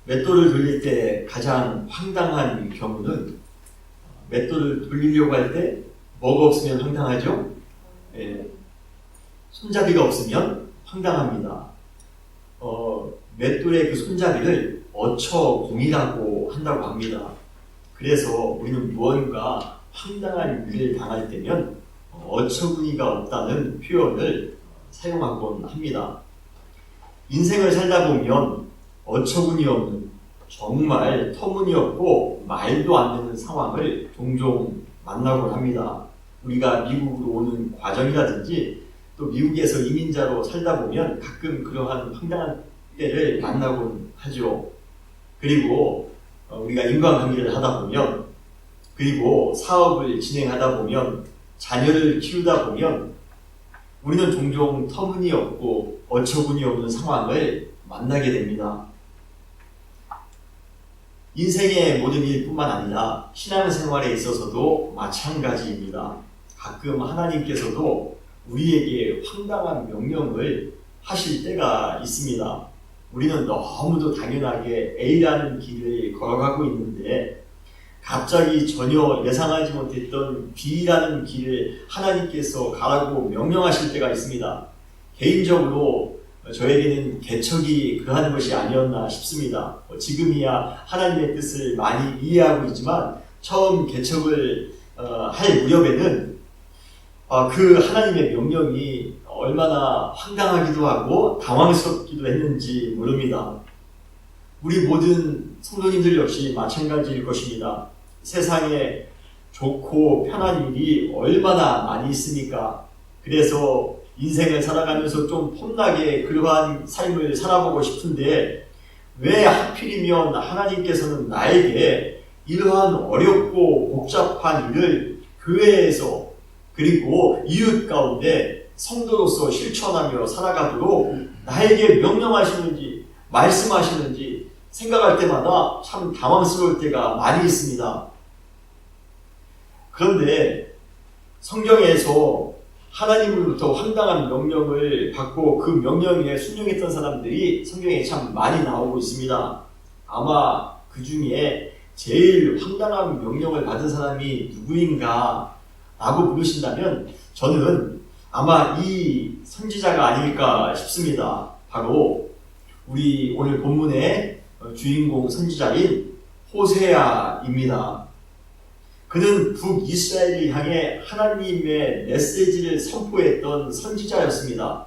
맷돌을 돌릴 때 가장 황당한 경우는 맷돌을 돌리려고 할 때 뭐가 없으면 황당하죠? 예, 손잡이가 없으면 황당합니다. 맷돌의 그 손잡이를 어처공이라고 한다고 합니다. 그래서 우리는 무언가 황당한 일을 당할 때면 어처구니가 없다는 표현을 사용하곤 합니다. 인생을 살다 보면 어처구니 없는 정말 터무니없고 말도 안 되는 상황을 종종 만나곤 합니다. 우리가 미국으로 오는 과정이라든지 또 미국에서 이민자로 살다 보면 가끔 그러한 황당한 때를 만나곤 하죠. 그리고 우리가 인간관계를 하다 보면, 그리고 사업을 진행하다 보면, 자녀를 키우다 보면 우리는 종종 터무니없고 어처구니 없는 상황을 만나게 됩니다. 인생의 모든 일뿐만 아니라 신앙생활에 있어서도 마찬가지입니다. 가끔 하나님께서도 우리에게 황당한 명령을 하실 때가 있습니다. 우리는 너무도 당연하게 A라는 길을 걸어가고 있는데 갑자기 전혀 예상하지 못했던 B라는 길을 하나님께서 가라고 명령하실 때가 있습니다. 개인적으로 저에게는 개척이 그러한 것이 아니었나 싶습니다. 지금이야 하나님의 뜻을 많이 이해하고 있지만 처음 개척을 할 무렵에는 그 하나님의 명령이 얼마나 황당하기도 하고 당황스럽기도 했는지 모릅니다. 우리 모든 성도님들 역시 마찬가지일 것입니다. 세상에 좋고 편한 일이 얼마나 많이 있습니까? 그래서 인생을 살아가면서 좀 폼나게 그러한 삶을 살아보고 싶은데 왜 하필이면 하나님께서는 나에게 이러한 어렵고 복잡한 일을 교회에서 그리고 이웃 가운데 성도로서 실천하며 살아가도록 나에게 명령하시는지 말씀하시는지 생각할 때마다 참 당황스러울 때가 많이 있습니다. 그런데 성경에서 하나님으로부터 황당한 명령을 받고 그 명령에 순종했던 사람들이 성경에 참 많이 나오고 있습니다. 아마 그 중에 제일 황당한 명령을 받은 사람이 누구인가 라고 물으신다면 저는 아마 이 선지자가 아닐까 싶습니다. 바로 우리 오늘 본문의 주인공 선지자인 호세아입니다. 그는 북이스라엘을 향해 하나님의 메시지를 선포했던 선지자였습니다.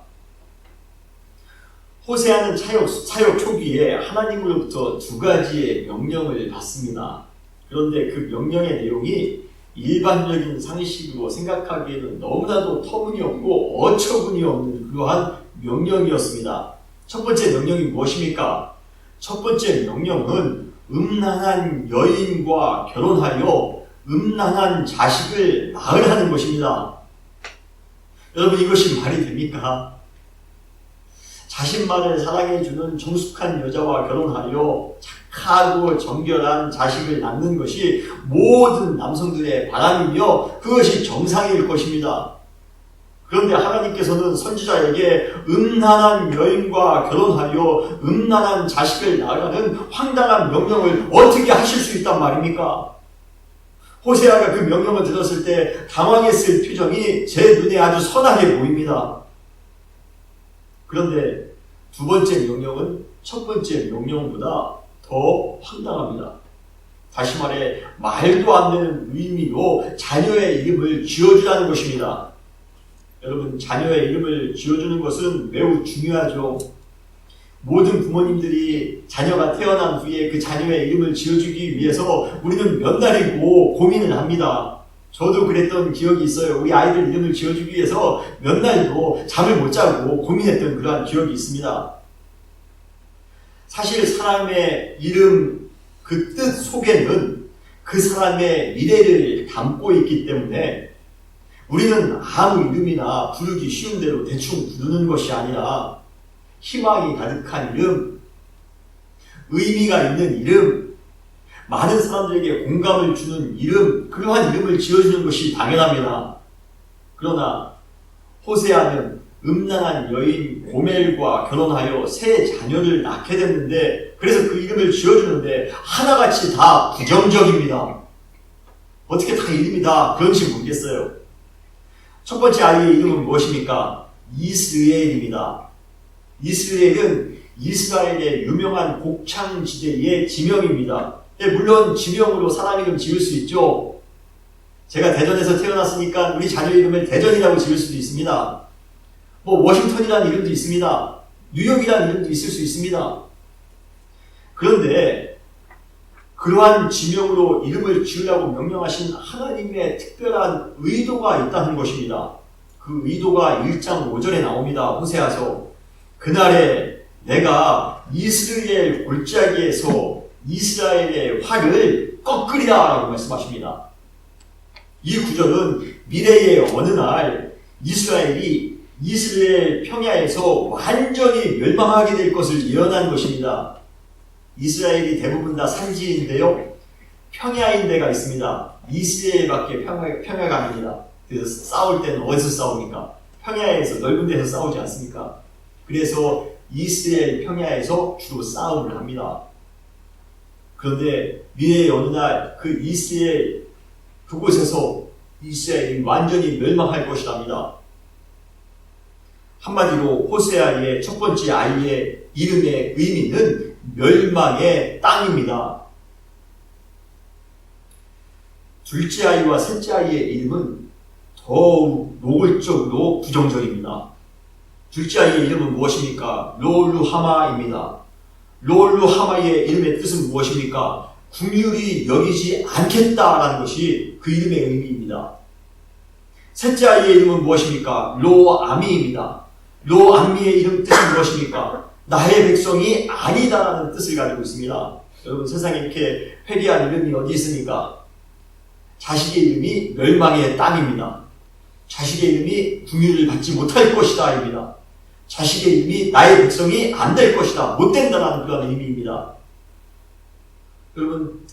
호세아는 사역 초기에 하나님으로부터 두 가지의 명령을 받습니다. 그런데 그 명령의 내용이 일반적인 상식으로 생각하기에는 너무나도 터무니없고 어처구니 없는 그러한 명령이었습니다. 첫 번째 명령이 무엇입니까? 첫 번째 명령은 음란한 여인과 결혼하여 음란한 자식을 낳으라는 것입니다. 여러분, 이것이 말이 됩니까? 자신만을 사랑해주는 정숙한 여자와 결혼하여 착하고 정결한 자식을 낳는 것이 모든 남성들의 바람이며 그것이 정상일 것입니다. 그런데 하나님께서는 선지자에게 음란한 여인과 결혼하여 음란한 자식을 낳으라는 황당한 명령을 어떻게 하실 수 있단 말입니까? 호세아가 그 명령을 들었을 때 당황했을 표정이 제 눈에 아주 선하게 보입니다. 그런데 두 번째 명령은 첫 번째 명령보다 더 황당합니다. 다시 말해 말도 안 되는 의미로 자녀의 이름을 지어주라는 것입니다. 여러분, 자녀의 이름을 지어주는 것은 매우 중요하죠. 모든 부모님들이 자녀가 태어난 후에 그 자녀의 이름을 지어주기 위해서 우리는 몇 날이고 고민을 합니다. 저도 그랬던 기억이 있어요. 우리 아이들 이름을 지어주기 위해서 몇 날도 잠을 못 자고 고민했던 그러한 기억이 있습니다. 사실 사람의 이름 그 뜻 속에는 그 사람의 미래를 담고 있기 때문에 우리는 아무 이름이나 부르기 쉬운 대로 대충 부르는 것이 아니라 희망이 가득한 이름, 의미가 있는 이름, 많은 사람들에게 공감을 주는 이름, 그러한 이름을 지어주는 것이 당연합니다. 그러나 호세아는 음란한 여인 고멜과 결혼하여 세 자녀를 낳게 됐는데, 그래서 그 이름을 지어주는데 하나같이 다 부정적입니다. 어떻게 다 이름이 다 그런지 모르겠어요. 첫 번째 아이의 이름은 무엇입니까? 이스라엘입니다. 이스라엘은 이스라엘의 유명한 곡창지대의 지명입니다. 물론 지명으로 사람 이름 지을 수 있죠. 제가 대전에서 태어났으니까 우리 자녀 이름을 대전이라고 지을 수도 있습니다. 워싱턴이라는 이름도 있습니다. 뉴욕이라는 이름도 있을 수 있습니다. 그런데 그러한 지명으로 이름을 지으라고 명령하신 하나님의 특별한 의도가 있다는 것입니다. 그 의도가 1장 5절에 나옵니다. 호세아서. 그날에 내가 이스라엘 골짜기에서 이스라엘의 활을 꺾으리라 라고 말씀하십니다. 이 구절은 미래의 어느 날 이스라엘이 이스라엘 평야에서 완전히 멸망하게 될 것을 예언한 것입니다. 이스라엘이 대부분 다 산지인데요, 평야인 데가 있습니다. 이스라엘밖에 평야가 아닙니다. 그래서 싸울 때는 어디서 싸웁니까? 평야에서, 넓은 데서 싸우지 않습니까? 그래서 이스라엘 평야에서 주로 싸움을 합니다. 그런데 미래의 어느 날 그 이스라엘 그곳에서 이스라엘이 완전히 멸망할 것이랍니다. 한마디로 호세아의 첫 번째 아이의 이름의 의미는 멸망의 땅입니다. 둘째 아이와 셋째 아이의 이름은 더욱 노골적으로 부정적입니다. 둘째 아이의 이름은 무엇입니까? 로루하마입니다. 로루하마의 이름의 뜻은 무엇입니까? 긍휼히 여기지 않겠다라는 것이 그 이름의 의미입니다. 셋째 아이의 이름은 무엇입니까? 로아미입니다. 로아미의 이름 뜻은 무엇입니까? 나의 백성이 아니다라는 뜻을 가지고 있습니다. 여러분, 세상에 이렇게 회개한 이름이 어디 있습니까? 자식의 이름이 멸망의 땅입니다. 자식의 이름이 긍휼을 받지 못할 것이다 입니다. 자식의 이름이 나의 백성이 안 될 것이다, 못 된다라는 그런 의미입니다. 여러분,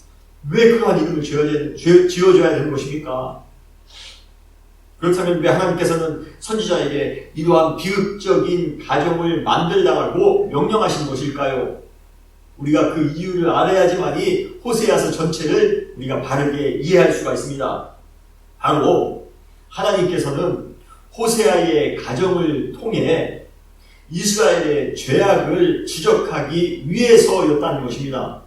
왜 그러한 이름을 지어줘야 되는 것입니까? 그렇다면 왜 하나님께서는 선지자에게 이러한 비극적인 가정을 만들라고 명령하신 것일까요? 우리가 그 이유를 알아야지만이 호세아서 전체를 우리가 바르게 이해할 수가 있습니다. 바로 하나님께서는 호세아의 가정을 통해 이스라엘의 죄악을 지적하기 위해서였다는 것입니다.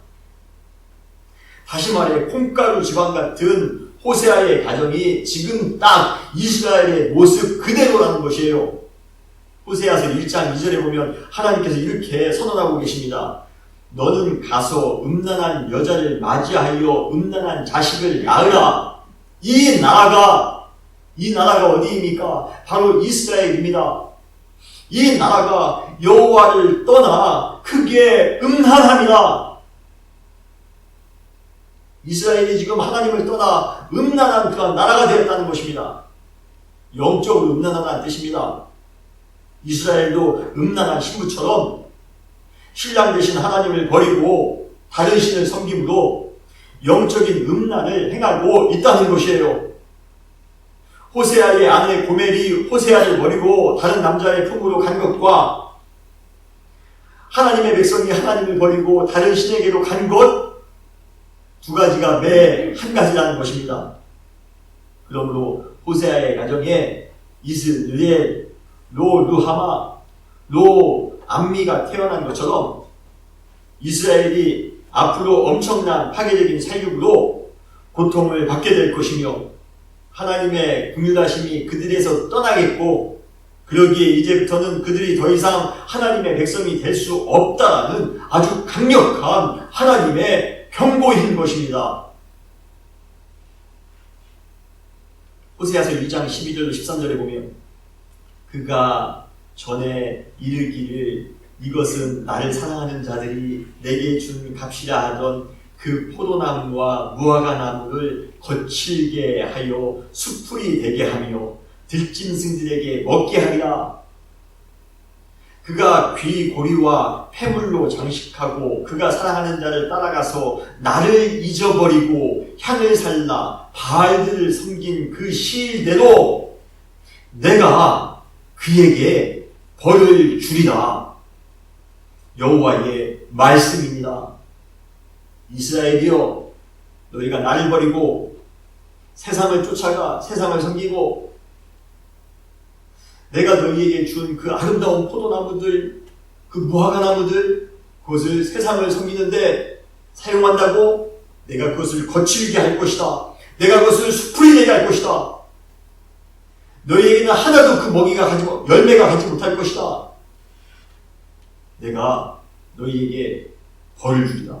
다시 말해 콩가루 지방 같은 호세아의 가정이 지금 딱 이스라엘의 모습 그대로라는 것이에요. 호세아서 1장 2절에 보면 하나님께서 이렇게 선언하고 계십니다. 너는 가서 음란한 여자를 맞이하여 음란한 자식을 낳으라. 이 나라가 어디입니까? 바로 이스라엘입니다. 이 나라가 여호와를 떠나 크게 음란합니다. 이스라엘이 지금 하나님을 떠나 음란한 그런 나라가 되었다는 것입니다. 영적으로 음란하다는 뜻입니다. 이스라엘도 음란한 신부처럼 신랑 되신 하나님을 버리고 다른 신을 섬김으로 영적인 음란을 행하고 있다는 것이에요. 호세아의 아내 고멜이 호세아를 버리고 다른 남자의 품으로 간 것과 하나님의 백성이 하나님을 버리고 다른 신에게로 간 것, 두 가지가 매 한 가지라는 것입니다. 그러므로 호세아의 가정에 이스라엘, 로루하마, 로암미가 태어난 것처럼 이스라엘이 앞으로 엄청난 파괴적인 살육으로 고통을 받게 될 것이며 하나님의 긍휼하심이 그들에서 떠나겠고, 그러기에 이제부터는 그들이 더 이상 하나님의 백성이 될 수 없다라는 아주 강력한 하나님의 경고인 것입니다. 호세아서 2장 12절로 13절에 보면 그가 전에 이르기를 이것은 나를 사랑하는 자들이 내게 준 값이라 하던 그 포도나무와 무화과 나무를 거칠게 하여 수풀이 되게 하며 들짐승들에게 먹게 하리라. 그가 귀 고리와 폐물로 장식하고 그가 사랑하는 자를 따라가서 나를 잊어버리고 향을 살라 바알들을 섬긴 그 시일대로 내가 그에게 벌을 주리라. 여호와의 말씀입니다. 이스라엘이여, 너희가 나를 버리고 세상을 쫓아가 세상을 섬기고 내가 너희에게 준 그 아름다운 포도나무들, 그 무화과나무들, 그것을 세상을 섬기는데 사용한다고 내가 그것을 거칠게 할 것이다. 내가 그것을 수풀이 되게 할 것이다. 너희에게는 하나도 그 먹이가 열매가 가지 못할 것이다. 내가 너희에게 벌을 주리라.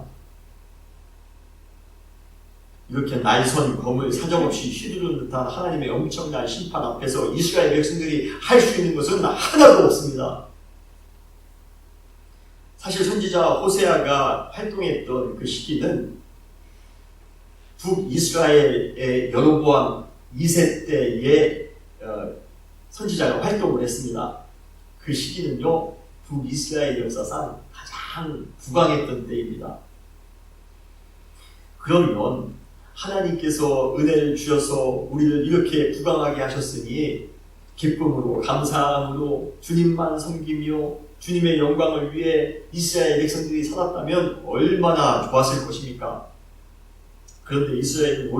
이렇게 날선 검을 사정없이 휘두르는 듯한 하나님의 엄청난 심판 앞에서 이스라엘 백성들이 할 수 있는 것은 하나도 없습니다. 사실 선지자 호세아가 활동했던 그 시기는 북이스라엘의 여로보암 2세 때에 선지자가 활동을 했습니다. 그 시기는요, 북이스라엘 역사상 가장 부강했던 때입니다. 그러면 하나님께서 은혜를 주셔서 우리를 이렇게 부강하게 하셨으니 기쁨으로 감사함으로 주님만 섬기며 주님의 영광을 위해 이스라엘 백성들이 살았다면 얼마나 좋았을 것입니까? 그런데 이스라엘은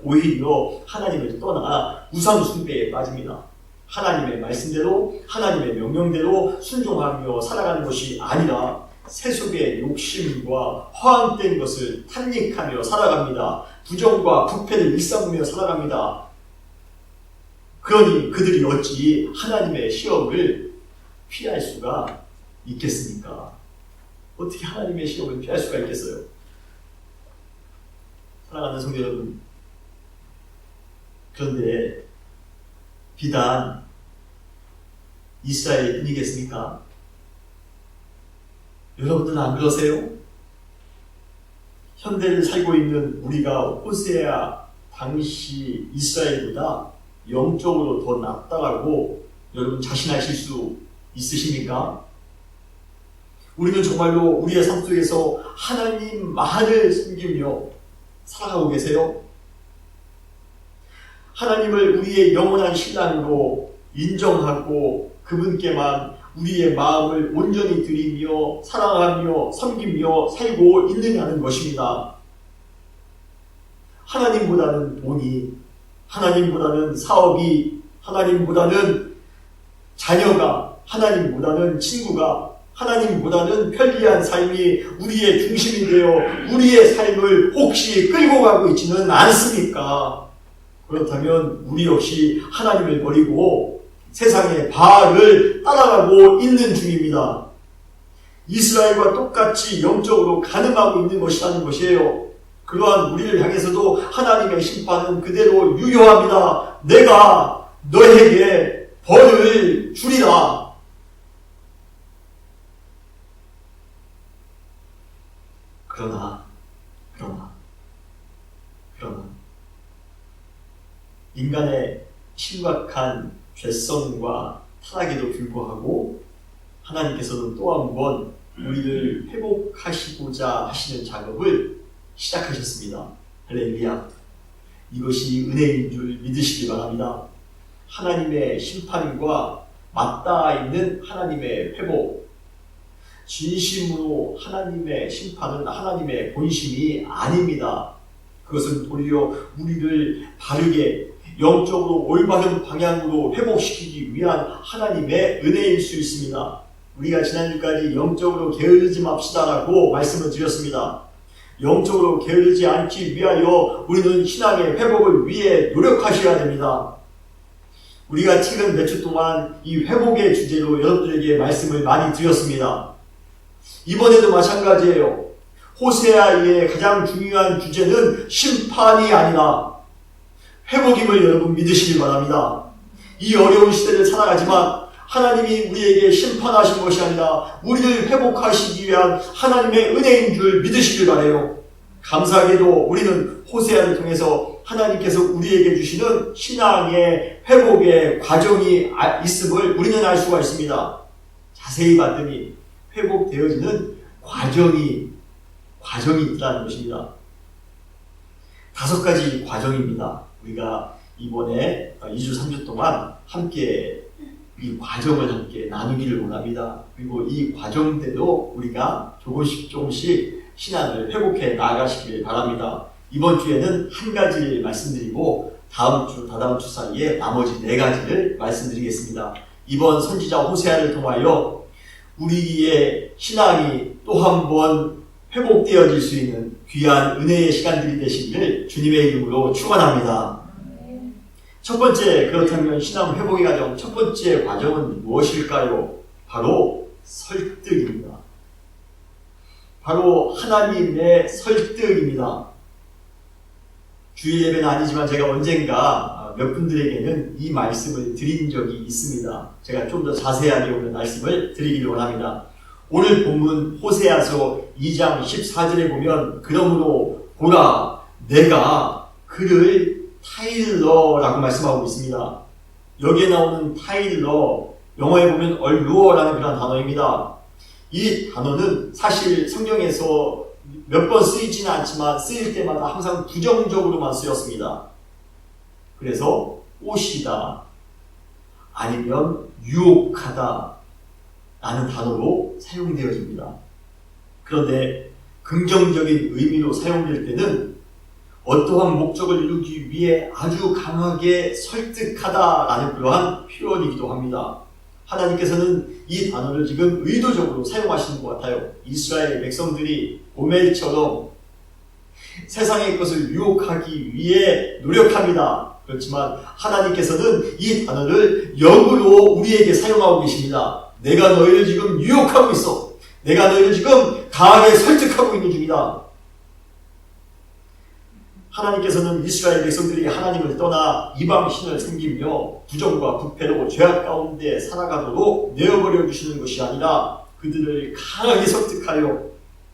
오히려 하나님을 떠나 우상 숭배에 빠집니다. 하나님의 말씀대로 하나님의 명령대로 순종하며 살아가는 것이 아니라 세속의 욕심과 허황된 것을 탐닉하며 살아갑니다. 부정과 부패를 일삼으며 살아갑니다. 그러니 그들이 어찌 하나님의 시험을 피할 수가 있겠습니까? 어떻게 하나님의 시험을 피할 수가 있겠어요? 사랑하는 성도 여러분, 그런데 비단 이스라엘 뿐이겠습니까? 여러분들은 안 그러세요? 현대를 살고 있는 우리가 호세아 당시 이스라엘보다 영적으로 더 낫다라고 여러분 자신하실 수 있으십니까? 우리는 정말로 우리의 삶 속에서 하나님만을 섬기며 살아가고 계세요? 하나님을 우리의 영원한 신랑으로 인정하고 그분께만 우리의 마음을 온전히 드리며 사랑하며 섬기며 살고 있느냐는 것입니다. 하나님보다는 돈이, 하나님보다는 사업이, 하나님보다는 자녀가, 하나님보다는 친구가, 하나님보다는 편리한 삶이 우리의 중심이 되어 우리의 삶을 혹시 끌고 가고 있지는 않습니까? 그렇다면 우리 역시 하나님을 버리고 세상의 바알을 따라가고 있는 중입니다. 이스라엘과 똑같이 영적으로 가늠하고 있는 것이라는 것이에요. 그러한 우리를 향해서도 하나님의 심판은 그대로 유효합니다. 내가 너에게 벌을 주리라. 그러나 인간의 심각한 죄성과 타락에도 불구하고 하나님께서는 또 한 번 우리를 회복하시고자 하시는 작업을 시작하셨습니다. 할렐루야. 이것이 은혜인 줄 믿으시기 바랍니다. 하나님의 심판과 맞닿아 있는 하나님의 회복, 진심으로 하나님의 심판은 하나님의 본심이 아닙니다. 그것은 도리어 우리를 바르게 영적으로 올바른 방향으로 회복시키기 위한 하나님의 은혜일 수 있습니다. 우리가 지난주까지 영적으로 게으르지 맙시다라고 말씀을 드렸습니다. 영적으로 게으르지 않기 위하여 우리는 신앙의 회복을 위해 노력하셔야 됩니다. 우리가 최근 몇 주 동안 이 회복의 주제로 여러분들에게 말씀을 많이 드렸습니다. 이번에도 마찬가지예요. 호세아의 가장 중요한 주제는 심판이 아니라 회복임을 여러분 믿으시길 바랍니다. 이 어려운 시대를 살아가지만 하나님이 우리에게 심판하신 것이 아니라 우리를 회복하시기 위한 하나님의 은혜인 줄 믿으시길 바라요. 감사하게도 우리는 호세아를 통해서 하나님께서 우리에게 주시는 신앙의 회복의 과정이 있음을 우리는 알 수가 있습니다. 자세히 봤더니 회복되어지는 과정이 있다는 것입니다. 5가지 과정입니다. 우리가 이번에 2주, 3주 동안 함께 이 과정을 함께 나누기를 원합니다. 그리고 이 과정대로 우리가 조금씩 신앙을 회복해 나아가시길 바랍니다. 이번 주에는 한 가지를 말씀드리고 다음 주, 다다음 주 사이에 나머지 4가지를 말씀드리겠습니다. 이번 선지자 호세아를 통하여 우리의 신앙이 또 한 번 회복되어질 수 있는 귀한 은혜의 시간들이 되시기를 주님의 이름으로 축원합니다. 첫 번째, 그렇다면 신앙 회복의 과정, 첫 번째 과정은 무엇일까요? 바로 설득입니다. 바로 하나님의 설득입니다. 주일 예배는 아니지만 제가 언젠가 몇 분들에게는 이 말씀을 드린 적이 있습니다. 제가 좀 더 자세하게 오늘 말씀을 드리기를 원합니다. 오늘 본문 호세아서 2장 14절에 보면 그러므로 보라 내가 그를 타일러라고 말씀하고 있습니다. 여기에 나오는 타일러, 영어에 보면 얼루어라는 그런 단어입니다. 이 단어는 사실 성경에서 몇 번 쓰이지는 않지만 쓰일 때마다 항상 부정적으로만 쓰였습니다. 그래서 꼬시다 아니면 유혹하다 라는 단어로 사용되어집니다. 그런데 긍정적인 의미로 사용될 때는 어떠한 목적을 이루기 위해 아주 강하게 설득하다라는 그러한 표현이기도 합니다. 하나님께서는 이 단어를 지금 의도적으로 사용하시는 것 같아요. 이스라엘 백성들이 고멜처럼 세상의 것을 유혹하기 위해 노력합니다. 그렇지만 하나님께서는 이 단어를 역으로 우리에게 사용하고 계십니다. 내가 너희를 지금 유혹하고 있어. 내가 너희를 지금 강하게 설득하고 있는 중이다. 하나님께서는 이스라엘 백성들이 하나님을 떠나 이방신을 섬기며 부정과 부패로 죄악 가운데 살아가도록 내어버려 주시는 것이 아니라 그들을 강하게 설득하여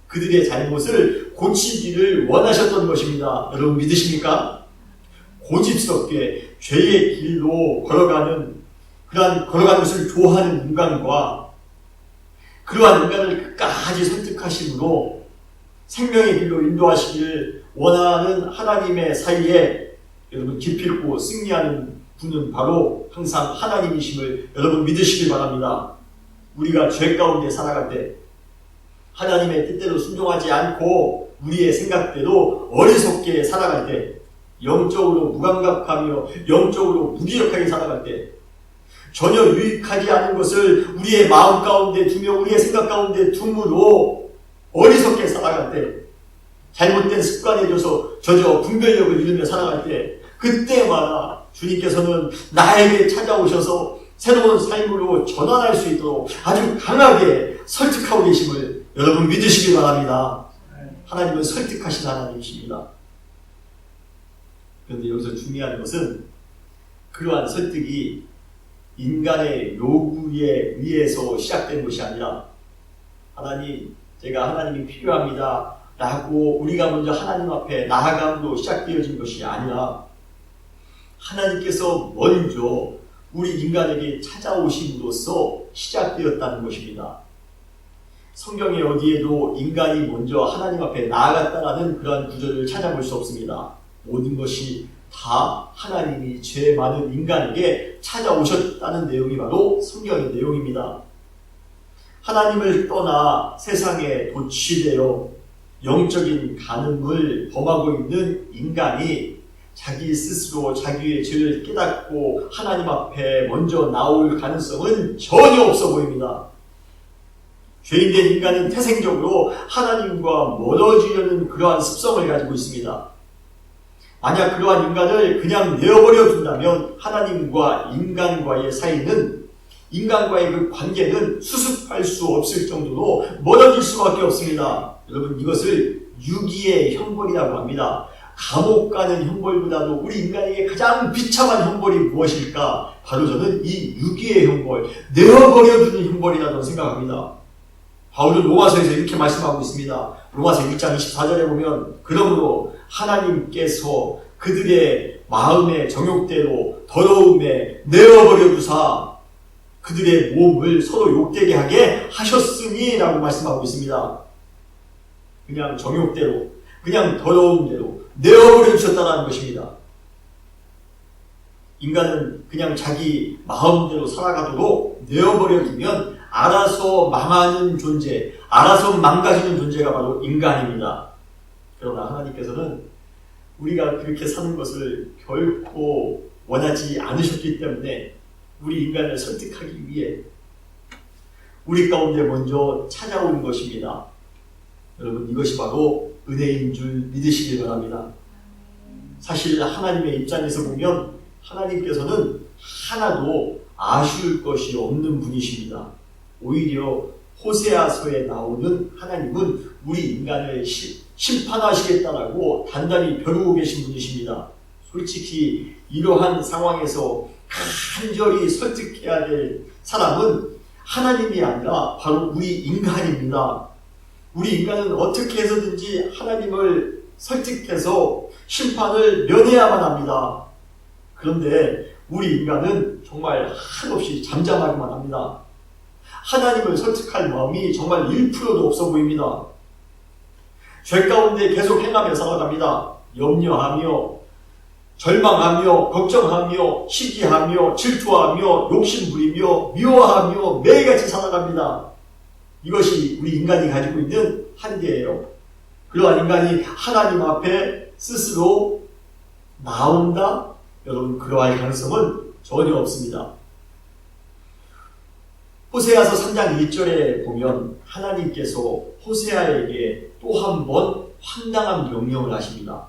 그들의 잘못을 고치기를 원하셨던 것입니다. 여러분 믿으십니까? 고집스럽게 죄의 길로 걸어가는 것을 좋아하는 인간과 그러한 인간을 끝까지 설득하심으로 생명의 길로 인도하시기를 원하는 하나님의 사이에 여러분 기필코 승리하는 분은 바로 항상 하나님이심을 여러분 믿으시길 바랍니다. 우리가 죄 가운데 살아갈 때 하나님의 뜻대로 순종하지 않고 우리의 생각대로 어리석게 살아갈 때 영적으로 무감각하며 영적으로 무기력하게 살아갈 때 전혀 유익하지 않은 것을 우리의 마음 가운데 두며 우리의 생각 가운데 둠으로 어리석게 살아갈 때 잘못된 습관에 젖어 분별력을 잃으며 살아갈 때 그때마다 주님께서는 나에게 찾아오셔서 새로운 삶으로 전환할 수 있도록 아주 강하게 설득하고 계심을 여러분 믿으시기 바랍니다. 하나님은 설득하신 하나님이십니다. 그런데 여기서 중요한 것은 그러한 설득이 인간의 요구에 의해서 시작된 것이 아니라 하나님, 제가 하나님이 필요합니다 라고 우리가 먼저 하나님 앞에 나아감으로 시작되어진 것이 아니라 하나님께서 먼저 우리 인간에게 찾아오심으로써 시작되었다는 것입니다. 성경에 어디에도 인간이 먼저 하나님 앞에 나아갔다라는 그러한 구절을 찾아볼 수 없습니다. 모든 것이 다 하나님이 죄 많은 인간에게 찾아오셨다는 내용이 바로 성경의 내용입니다. 하나님을 떠나 세상에 도취되어 영적인 간음을 범하고 있는 인간이 자기 스스로 자기의 죄를 깨닫고 하나님 앞에 먼저 나올 가능성은 전혀 없어 보입니다. 죄인된 인간은 태생적으로 하나님과 멀어지려는 그러한 습성을 가지고 있습니다. 만약 그러한 인간을 그냥 내어버려 둔다면 하나님과 인간과의 사이는 인간과의 그 관계는 수습할 수 없을 정도로 멀어질 수밖에 없습니다. 여러분 이것을 유기의 형벌이라고 합니다. 감옥 가는 형벌보다도 우리 인간에게 가장 비참한 형벌이 무엇일까? 바로 저는 이 유기의 형벌, 내어버려 두는 형벌이라고 생각합니다. 바울은 로마서에서 이렇게 말씀하고 있습니다. 로마서 1장 24절에 보면 그러므로 하나님께서 그들의 마음의 정욕대로 더러움에 내어버려 두사 그들의 몸을 서로 욕되게 하게 하셨으니 라고 말씀하고 있습니다. 그냥 정욕대로, 그냥 더러운 대로 내어버려 주셨다는 것입니다. 인간은 그냥 자기 마음대로 살아가도록 내어버려두면 알아서 망하는 존재, 알아서 망가지는 존재가 바로 인간입니다. 그러나 하나님께서는 우리가 그렇게 사는 것을 결코 원하지 않으셨기 때문에 우리 인간을 설득하기 위해 우리 가운데 먼저 찾아온 것입니다. 여러분, 이것이 바로 은혜인 줄 믿으시길 바랍니다. 사실 하나님의 입장에서 보면 하나님께서는 하나도 아쉬울 것이 없는 분이십니다. 오히려 호세아서에 나오는 하나님은 우리 인간을 심판하시겠다라고 단단히 벼르고 계신 분이십니다. 솔직히 이러한 상황에서 간절히 설득해야 될 사람은 하나님이 아니라 바로 우리 인간입니다. 우리 인간은 어떻게 해서든지 하나님을 설득해서 심판을 면해야만 합니다. 그런데 우리 인간은 정말 한없이 잠잠하기만 합니다. 하나님을 설득할 마음이 정말 1%도 없어 보입니다. 죄 가운데 계속 행하며 살아갑니다. 염려하며 절망하며 걱정하며 시기하며 질투하며 욕심부리며 미워하며 매일같이 살아갑니다. 이것이 우리 인간이 가지고 있는 한계예요. 그러한 인간이 하나님 앞에 스스로 나온다? 여러분, 그러할 가능성은 전혀 없습니다. 호세아서 3장 1절에 보면 하나님께서 호세아에게 또 한 번 황당한 명령을 하십니다.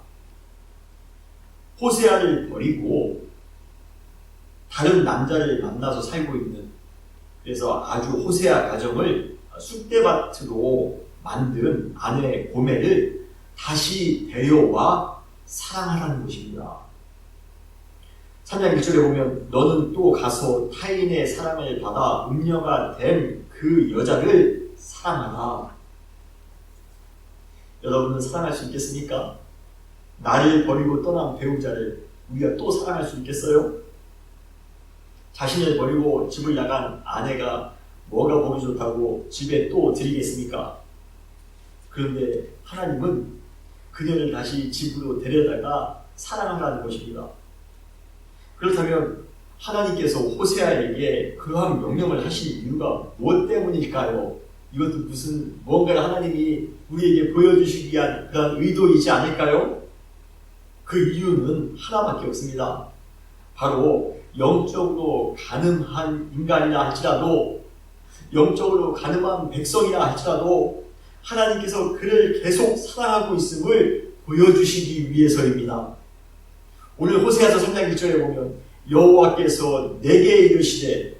호세아를 버리고 다른 남자를 만나서 살고 있는, 그래서 아주 호세아 가정을 쑥대밭으로 만든 아내 고멜을 다시 데려와 사랑하라는 것입니다. 3장 1절에 보면 너는 또 가서 타인의 사랑을 받아 음녀가 된 그 여자를 사랑하라. 여러분은 사랑할 수 있겠습니까? 나를 버리고 떠난 배우자를 우리가 또 사랑할 수 있겠어요? 자신을 버리고 집을 나간 아내가 뭐가 보기 좋다고 집에 또 들이겠습니까? 그런데 하나님은 그녀를 다시 집으로 데려다가 사랑하라는 것입니다. 그렇다면 하나님께서 호세아에게 그러한 명령을 하신 이유가 무엇 때문일까요? 이것도 뭔가 하나님이 우리에게 보여주시기 위한 그런 의도이지 않을까요? 그 이유는 하나밖에 없습니다. 바로 영적으로 가늠한 인간이라 할지라도, 영적으로 가늠한 백성이라 할지라도 하나님께서 그를 계속 사랑하고 있음을 보여주시기 위해서입니다. 오늘 호세아서 3장 1절에 보면 여호와께서 내게 이르시되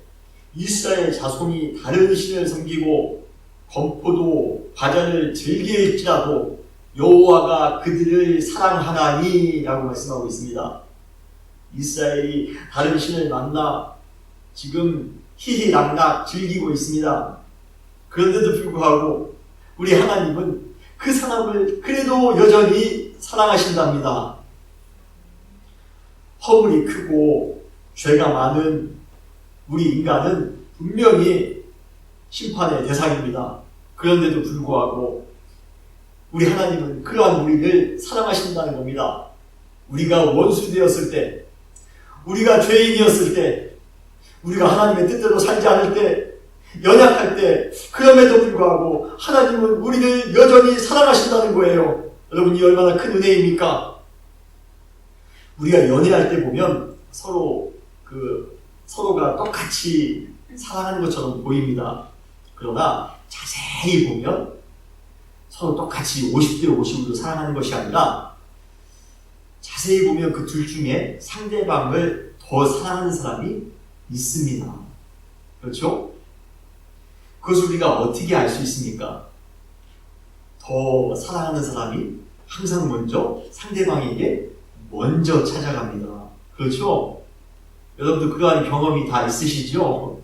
이스라엘 자손이 다른 신을 섬기고 건포도 과자를 즐길지라도 여호와가 그들을 사랑하나니 라고 말씀하고 있습니다. 이스라엘이 다른 신을 만나 지금 희희락락 즐기고 있습니다. 그런데도 불구하고 우리 하나님은 그 사람을 그래도 여전히 사랑하신답니다. 허물이 크고 죄가 많은 우리 인간은 분명히 심판의 대상입니다. 그런데도 불구하고 우리 하나님은 그러한 우리를 사랑하신다는 겁니다. 우리가 원수 되었을 때, 우리가 죄인이었을 때, 우리가 하나님의 뜻대로 살지 않을 때, 연약할 때, 그럼에도 불구하고 하나님은 우리를 여전히 사랑하신다는 거예요. 여러분, 이 얼마나 큰 은혜입니까? 우리가 연애할 때 보면 서로가 똑같이 사랑하는 것처럼 보입니다. 그러나 자세히 보면 서로 똑같이 50대 50으로 사랑하는 것이 아니라 자세히 보면 그 둘 중에 상대방을 더 사랑하는 사람이 있습니다. 그렇죠? 그것을 우리가 어떻게 알 수 있습니까? 더 사랑하는 사람이 항상 먼저 상대방에게 먼저 찾아갑니다. 그렇죠? 여러분도 그러한 경험이 다 있으시죠?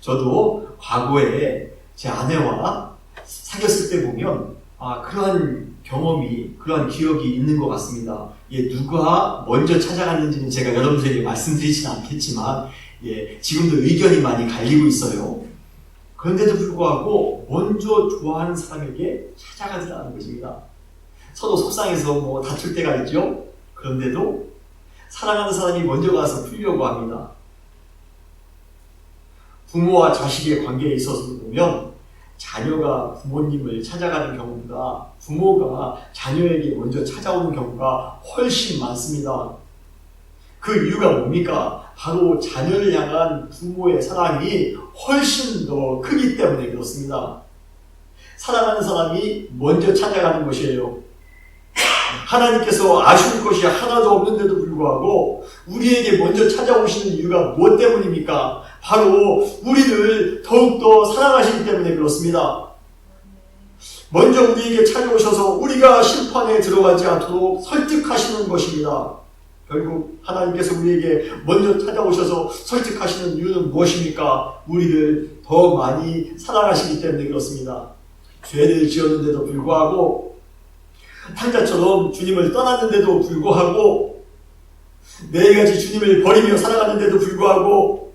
저도 과거에 제 아내와 사귀었을 때 보면 그러한 경험이, 그러한 기억이 있는 것 같습니다. 누가 먼저 찾아갔는지는 제가 여러분들에게 말씀드리지는 않겠지만 지금도 의견이 많이 갈리고 있어요. 그런데도 불구하고 먼저 좋아하는 사람에게 찾아가더라는 것입니다. 서로 속상해서 다툴 때가 있죠. 그런데도 사랑하는 사람이 먼저 가서 풀려고 합니다. 부모와 자식의 관계에 있어서 보면 자녀가 부모님을 찾아가는 경우보다 부모가 자녀에게 먼저 찾아오는 경우가 훨씬 많습니다. 그 이유가 뭡니까? 바로 자녀를 향한 부모의 사랑이 훨씬 더 크기 때문에 그렇습니다. 사랑하는 사람이 먼저 찾아가는 것이에요. 하나님께서 아쉬울 것이 하나도 없는데도 불구하고 우리에게 먼저 찾아오시는 이유가 무엇 때문입니까? 바로 우리를 더욱더 사랑하시기 때문에 그렇습니다. 먼저 우리에게 찾아오셔서 우리가 심판에 들어가지 않도록 설득하시는 것입니다. 결국 하나님께서 우리에게 먼저 찾아오셔서 설득하시는 이유는 무엇입니까? 우리를 더 많이 사랑하시기 때문에 그렇습니다. 죄를 지었는데도 불구하고 탕자처럼 주님을 떠났는데도 불구하고 매일같이 주님을 버리며 살아가는데도 불구하고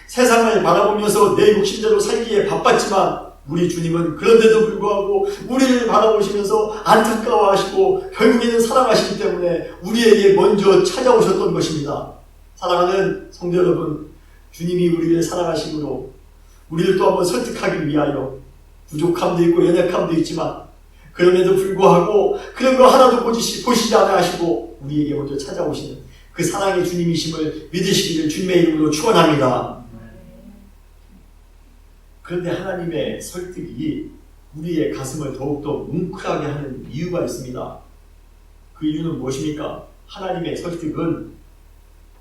세상을 바라보면서 내 욕심대로 살기에 바빴지만 우리 주님은 그런데도 불구하고 우리를 바라보시면서 안타까워하시고 결국에는 사랑하시기 때문에 우리에게 먼저 찾아오셨던 것입니다. 사랑하는 성도 여러분, 주님이 우리를 사랑하심으로 우리를 또 한번 설득하기 위하여 부족함도 있고 연약함도 있지만 그럼에도 불구하고 그런 거 하나도 보시지 않아 하시고 우리에게 먼저 찾아오시는 그 사랑의 주님이심을 믿으시기를 주님의 이름으로 축원합니다. 그런데 하나님의 설득이 우리의 가슴을 더욱더 뭉클하게 하는 이유가 있습니다. 그 이유는 무엇입니까? 하나님의 설득은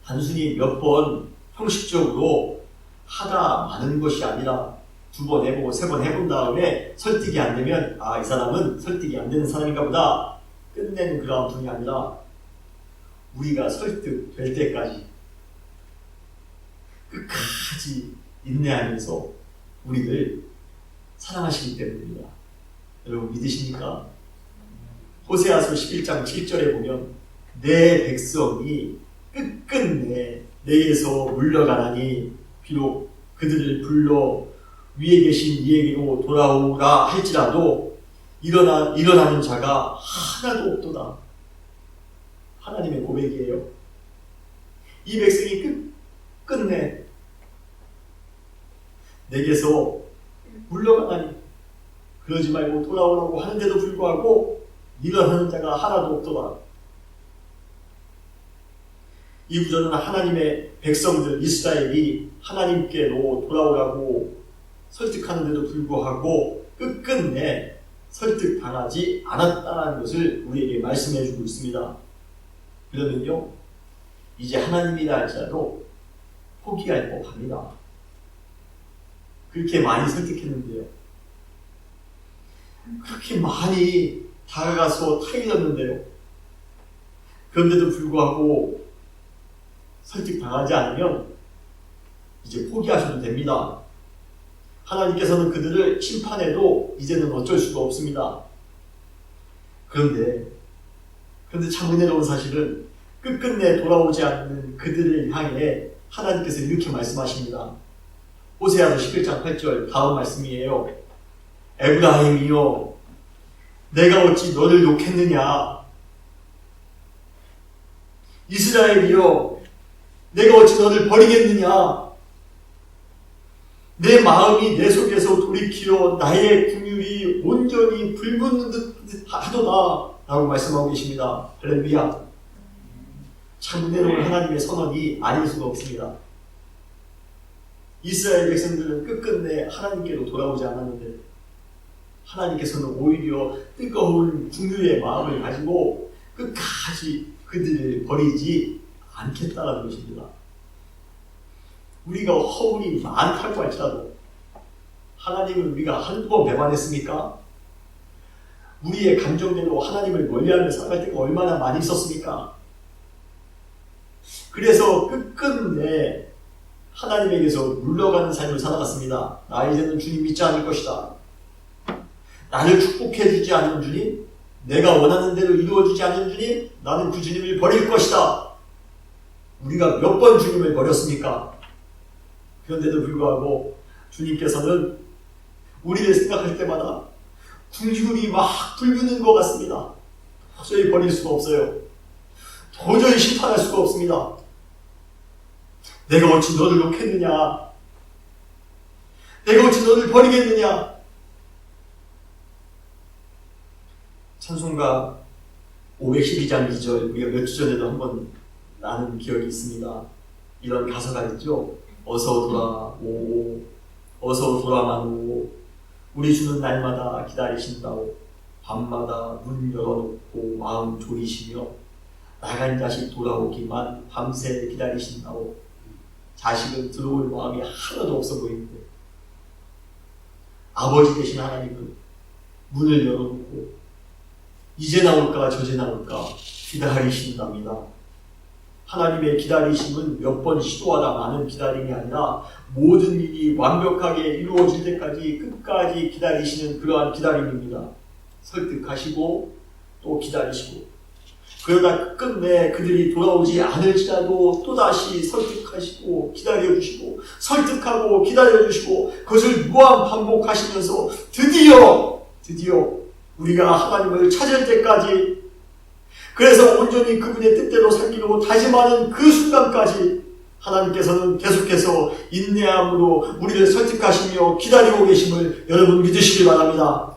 단순히 몇 번 형식적으로 하다 마는 것이 아니라 2번 해보고 3번 해본 다음에 설득이 안 되면 이 사람은 설득이 안 되는 사람인가 보다 끝내는 그런 분이 아니라 우리가 설득될 때까지 끝까지 인내하면서 우리를 사랑하시기 때문입니다. 여러분 믿으십니까? 호세아서 11장 7절에 보면 내 백성이 끝끝내 내게서 물러가나니 비록 그들을 불러 위에 계신 이에게로 돌아오라 할지라도 일어나는 자가 하나도 없도다. 하나님의 고백이에요. 이 백성이 끝끝내 내게서 물러가나니 그러지 말고 돌아오라고 하는데도 불구하고 일어나는 자가 하나도 없도다. 이 구절은 하나님의 백성들 이스라엘이 하나님께로 돌아오라고 설득하는데도 불구하고 끝끝내 설득당하지 않았다는 것을 우리에게 말씀해주고 있습니다. 그러면요, 이제 하나님이라 할지라도 포기할 법합니다. 그렇게 많이 설득했는데요. 그렇게 많이 다가가서 타일렀는데요. 그런데도 불구하고 설득당하지 않으면 이제 포기하셔도 됩니다. 하나님께서는 그들을 심판해도 이제는 어쩔 수가 없습니다. 그런데 참 은혜로운 사실은 끝끝내 돌아오지 않는 그들을 향해 하나님께서 이렇게 말씀하십니다. 호세아서 11장 8절 다음 말씀이에요. 에브라임이여 내가 어찌 너를 욕했느냐. 이스라엘이여 내가 어찌 너를 버리겠느냐. 내 마음이 내 속에서 돌이키어 나의 긍휼이 온전히 불붙는 듯 하도다 라고 말씀하고 계십니다. 할렐루야. 참 은혜로운 하나님의 선언이 아닐 수가 없습니다. 이스라엘 백성들은 끝끝내 하나님께로 돌아오지 않았는데 하나님께서는 오히려 뜨거운 긍휼의 마음을 가지고 끝까지 그들을 버리지 않겠다는 것입니다. 우리가 허물이 많다고 할지라도 하나님을 우리가 한두 번 배반했습니까? 우리의 감정대로 하나님을 멀리하며 살아갈 때가 얼마나 많이 있었습니까? 그래서 끝끝내 하나님에게서 물러가는 삶을 살아갔습니다. 나 이제는 주님 믿지 않을 것이다. 나를 축복해 주지 않는 주님, 내가 원하는 대로 이루어지지 않는 주님, 나는 그 주님을 버릴 것이다. 우리가 몇 번 주님을 버렸습니까? 그런데도 불구하고 주님께서는 우리를 생각할 때마다 긍휼이 막 불붙는 것 같습니다. 도저히 버릴 수가 없어요. 도저히 심판할 수가 없습니다. 내가 어찌 너를 놓겠느냐? 내가 어찌 너를 버리겠느냐? 찬송가 512장 2절 우리가 몇 주 전에도 한번 나눈 기억이 있습니다. 이런 가사가 있죠. 어서 돌아오, 어서 돌아만 오. 우리 주는 날마다 기다리신다오. 밤마다 문 열어놓고 마음 졸이시며 나간 자식 돌아오기만 밤새 기다리신다오. 자식은 들어올 마음이 하나도 없어 보이는데 아버지 되신 하나님은 문을 열어놓고 이제 나올까 저제 나올까 기다리신답니다. 하나님의 기다리심은 몇 번 시도하다 마는 기다림이 아니라 모든 일이 완벽하게 이루어질 때까지 끝까지 기다리시는 그러한 기다림입니다. 설득하시고 또 기다리시고 그러다 끝내 그들이 돌아오지 않을지라도 또다시 설득하시고 기다려주시고 설득하고 기다려주시고 그것을 무한 반복하시면서 드디어 우리가 하나님을 찾을 때까지 그래서 온전히 그분의 뜻대로 살기로 다짐하는 그 순간까지 하나님께서는 계속해서 인내함으로 우리를 설득하시며 기다리고 계심을 여러분 믿으시길 바랍니다.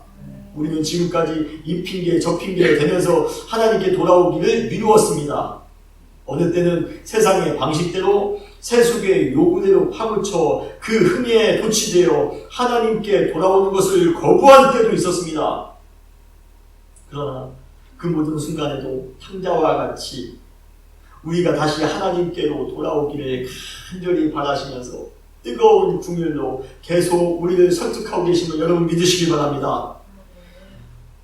우리는 지금까지 이 핑계 저 핑계 대면서 하나님께 돌아오기를 미루었습니다. 어느 때는 세상의 방식대로 세속의 요구대로 파묻혀 그 흥에 도취되어 하나님께 돌아오는 것을 거부한 때도 있었습니다. 그러나 그 모든 순간에도 탕자와 같이 우리가 다시 하나님께로 돌아오기를 간절히 바라시면서 뜨거운 궁율로 계속 우리를 설득하고 계심을 여러분 믿으시기 바랍니다.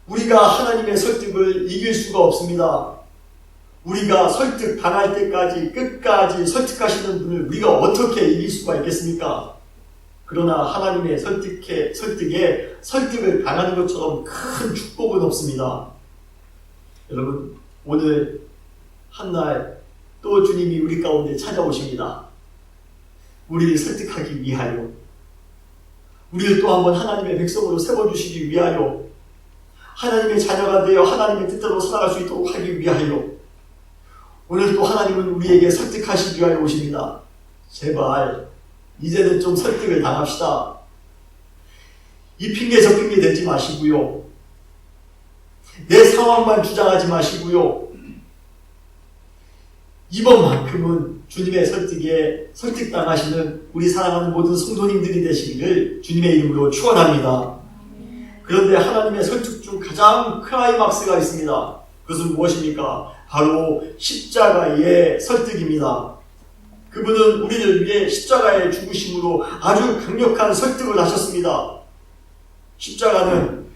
우리가 하나님의 설득을 이길 수가 없습니다. 우리가 설득 당할 때까지 끝까지 설득하시는 분을 우리가 어떻게 이길 수가 있겠습니까? 그러나 하나님의 설득에 설득을 당하는 것처럼 큰 축복은 없습니다. 여러분, 오늘 한날 또 주님이 우리 가운데 찾아오십니다. 우리를 설득하기 위하여, 우리를 또 한번 하나님의 백성으로 세워주시기 위하여, 하나님의 자녀가 되어 하나님의 뜻대로 살아갈 수 있도록 하기 위하여, 오늘 또 하나님은 우리에게 설득하시기 위하여 오십니다. 제발 이제는 좀 설득을 당합시다. 이 핑계 저 핑계 대지 마시고요. 내 상황만 주장하지 마시고요. 이번만큼은 주님의 설득에 설득당하시는 우리 사랑하는 모든 성도님들이 되시기를 주님의 이름으로 축원합니다. 그런데 하나님의 설득 중 가장 클라이막스가 있습니다. 그것은 무엇입니까? 바로 십자가의 설득입니다. 그분은 우리를 위해 십자가의 죽으심으로 아주 강력한 설득을 하셨습니다. 십자가는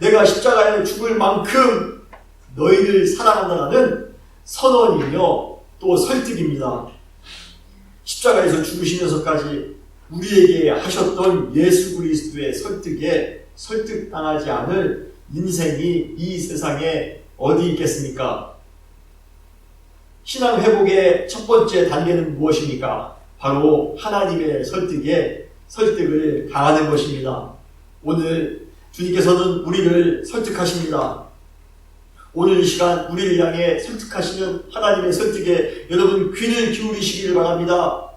내가 십자가에 죽을 만큼 너희를 사랑한다는 선언이며 또 설득입니다. 십자가에서 죽으시면서까지 우리에게 하셨던 예수 그리스도의 설득에 설득당하지 않을 인생이 이 세상에 어디 있겠습니까? 신앙 회복의 첫 번째 단계는 무엇입니까? 바로 하나님의 설득에 설득을 당하는 것입니다. 오늘 주님께서는 우리를 설득하십니다. 오늘 이 시간 우리를 향해 설득하시는 하나님의 설득에 여러분 귀를 기울이시기를 바랍니다.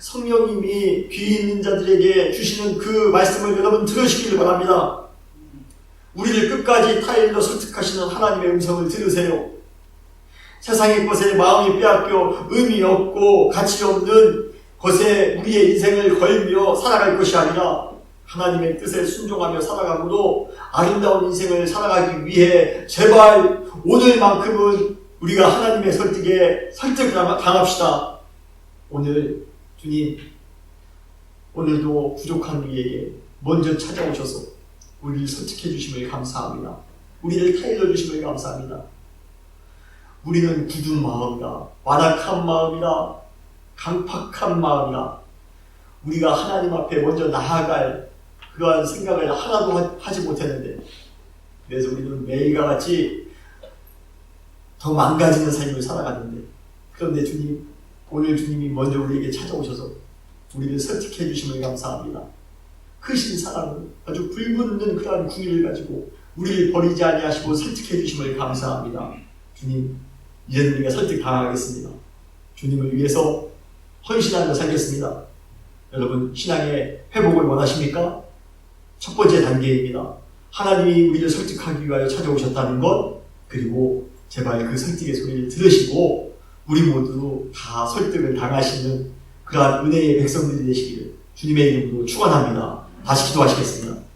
성령님이 귀 있는 자들에게 주시는 그 말씀을 여러분 들으시기를 바랍니다. 우리를 끝까지 타일러 설득하시는 하나님의 음성을 들으세요. 세상의 것에 마음이 빼앗겨 의미 없고 가치 없는 것에 우리의 인생을 걸며 살아갈 것이 아니라 하나님의 뜻에 순종하며 살아가고도 아름다운 인생을 살아가기 위해 제발 오늘만큼은 우리가 하나님의 설득에 설득당합시다. 오늘 주님, 오늘도 부족한 우리에게 먼저 찾아오셔서 우리를 설득해 주심을 감사합니다. 우리를 타일러 주심을 감사합니다. 우리는 굳은 마음이다. 완악한 마음이다. 강팍한 마음이다. 우리가 하나님 앞에 먼저 나아갈 그러한 생각을 하나도 하지 못했는데, 그래서 우리는 매일과 같이 더 망가지는 삶을 살아갔는데, 그런데 주님, 오늘 주님이 먼저 우리에게 찾아오셔서 우리를 설득해 주심을 감사합니다. 크신 사랑은 아주 불붙는 그러한 궁의를 가지고 우리를 버리지 아니하시고 설득해 주심을 감사합니다. 주님, 이제는 우리가 설득당하겠습니다. 주님을 위해서 헌신하며 살겠습니다. 여러분, 신앙의 회복을 원하십니까? 첫 번째 단계입니다. 하나님이 우리를 설득하기 위하여 찾아오셨다는 것, 그리고 제발 그 설득의 소리를 들으시고 우리 모두 다 설득을 당하시는 그러한 은혜의 백성들이 되시기를 주님의 이름으로 축원합니다. 다시 기도하시겠습니다.